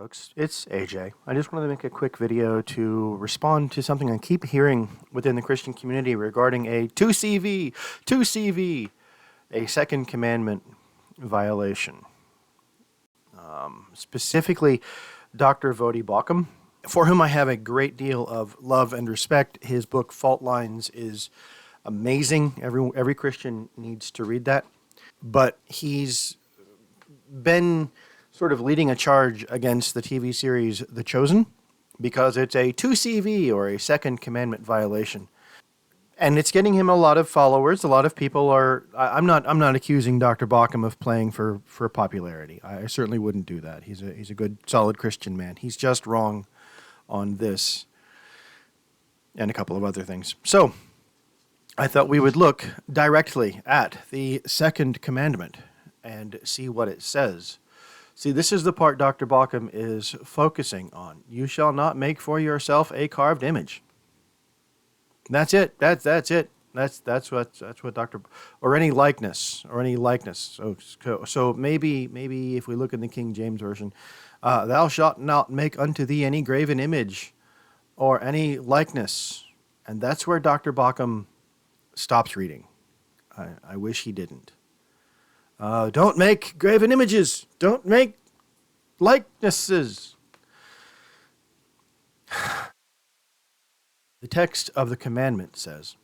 Folks, it's AJ. I just wanted to make a quick video to respond to something I keep hearing within the Christian community regarding a 2CV, a second commandment violation. Specifically, Dr. Voddie Baucham, for whom I have a great deal of love and respect. His book, Fault Lines, is amazing. Every Christian needs to read that. But he's been sort of leading a charge against the TV series The Chosen because it's a 2CV or a second commandment violation. And it's getting him a lot of followers. A lot of people are. I'm not accusing Dr. Baucham of playing for popularity. I certainly wouldn't do that. He's a good, solid Christian man. He's just wrong on this and a couple of other things. So I thought we would look directly at the second commandment and see what it says. See, this is the part Dr. Baucham is focusing on. You shall not make for yourself a carved image. That's it. That's it. That's what Dr. or any likeness. So maybe if we look in the King James version, thou shalt not make unto thee any graven image or any likeness, and that's where Dr. Baucham stops reading. I wish he didn't. Don't make graven images. Don't make likenesses. The text of the commandment says,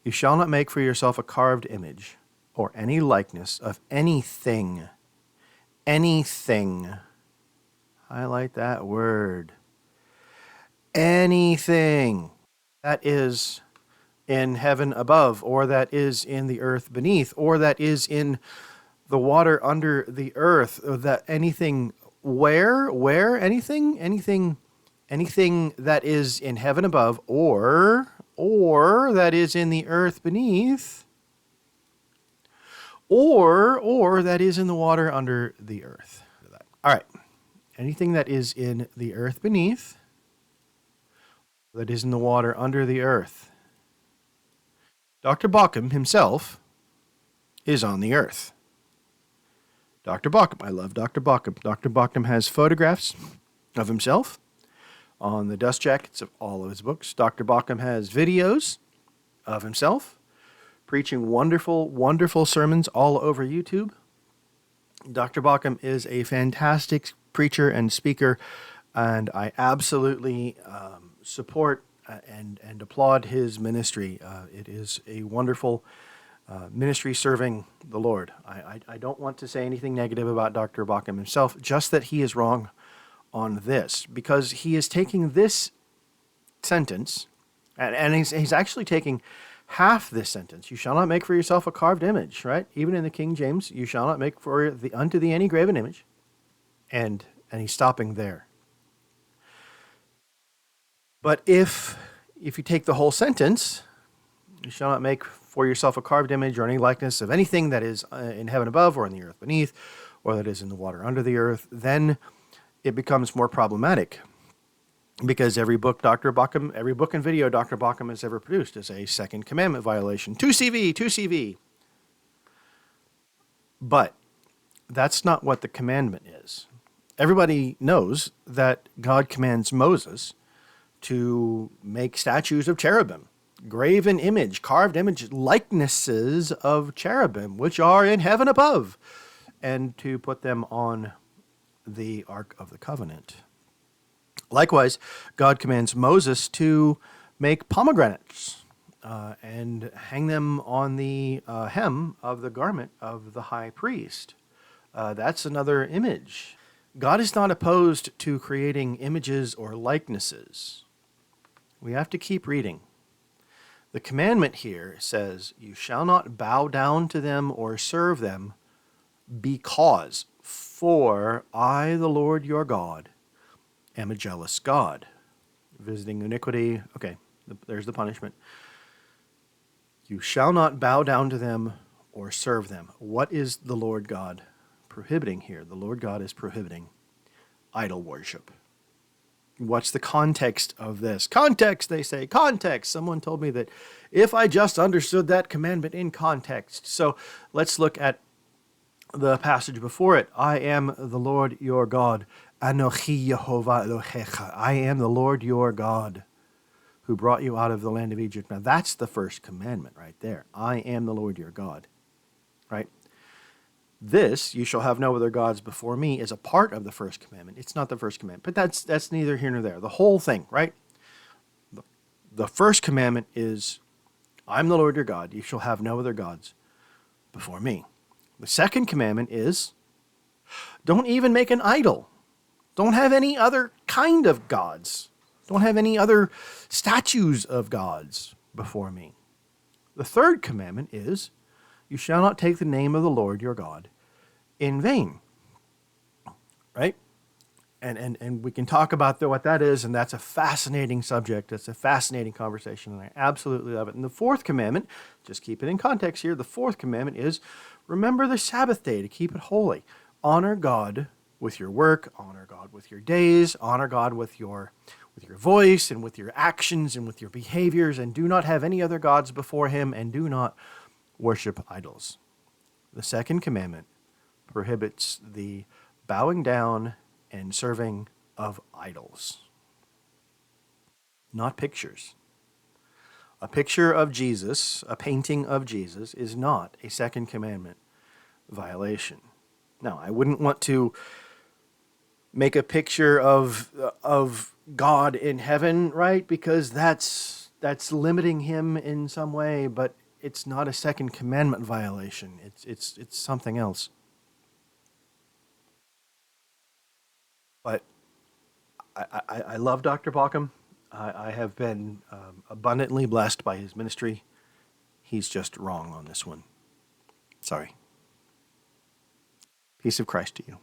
you shall not make for yourself a carved image or any likeness of anything. Anything. Highlight that word. Anything that is in heaven above, or that is in the earth beneath, or that is in the water under the earth, or that anything anything that is in heaven above, or that is in the earth beneath, or that is in the water under the earth. All right. Anything that is in the earth beneath, that is in the water under the earth. Dr. Baucham himself is on the earth. Dr. Baucham, I love Dr. Baucham. Dr. Baucham has photographs of himself on the dust jackets of all of his books. Dr. Baucham has videos of himself preaching wonderful, wonderful sermons all over YouTube. Dr. Baucham is a fantastic preacher and speaker, and I absolutely support and applaud his ministry. It is a wonderful ministry serving the Lord. I don't want to say anything negative about Dr. Baucham himself, just that he is wrong on this, because he is taking this sentence, and he's actually taking half this sentence. You shall not make for yourself a carved image, right? Even in the King James, you shall not make unto thee any graven image, and he's stopping there. But if you take the whole sentence, you shall not make for yourself a carved image or any likeness of anything that is in heaven above or in the earth beneath, or that is in the water under the earth, then it becomes more problematic, because every book and video Dr. Baucham has ever produced is a second commandment violation. 2CV. But that's not what the commandment is. Everybody knows that God commands Moses to make statues of cherubim, graven image, carved image, likenesses of cherubim, which are in heaven above, and to put them on the Ark of the Covenant. Likewise, God commands Moses to make pomegranates and hang them on the hem of the garment of the high priest. That's another image. God is not opposed to creating images or likenesses. We have to keep reading. The commandment here says, you shall not bow down to them or serve them, because for I, the Lord your God, am a jealous God, visiting iniquity. Okay, there's the punishment. You shall not bow down to them or serve them. What is the Lord God prohibiting here? The Lord God is prohibiting idol worship. What's the context of this? Context, they say. Context. Someone told me that if I just understood that commandment in context. So let's look at the passage before it. I am the Lord your God, Anochi Yehovah Elohecha. I am the Lord your God who brought you out of the land of Egypt. Now that's the first commandment right there. I am the Lord your God. Right? This, you shall have no other gods before me, is a part of the first commandment. It's not the first commandment, but that's neither here nor there. The whole thing, right? The first commandment is, I'm the Lord your God. You shall have no other gods before me. The second commandment is, don't even make an idol. Don't have any other kind of gods. Don't have any other statues of gods before me. The third commandment is, you shall not take the name of the Lord your God in vain. Right? And we can talk about what that is, and that's a fascinating subject. That's a fascinating conversation, and I absolutely love it. And the fourth commandment, just keep it in context here, the fourth commandment is, remember the Sabbath day to keep it holy. Honor God with your work, honor God with your days, honor God with your voice and with your actions and with your behaviors, and do not have any other gods before him, and do not worship idols. The second commandment prohibits the bowing down and serving of idols, not pictures. A picture of Jesus, a painting of Jesus, is not a second commandment violation. Now, I wouldn't want to make a picture of God in heaven, right? Because that's limiting him in some way, but it's not a second commandment violation. It's something else. But I love Dr. Baucham. I have been abundantly blessed by his ministry. He's just wrong on this one. Sorry. Peace of Christ to you.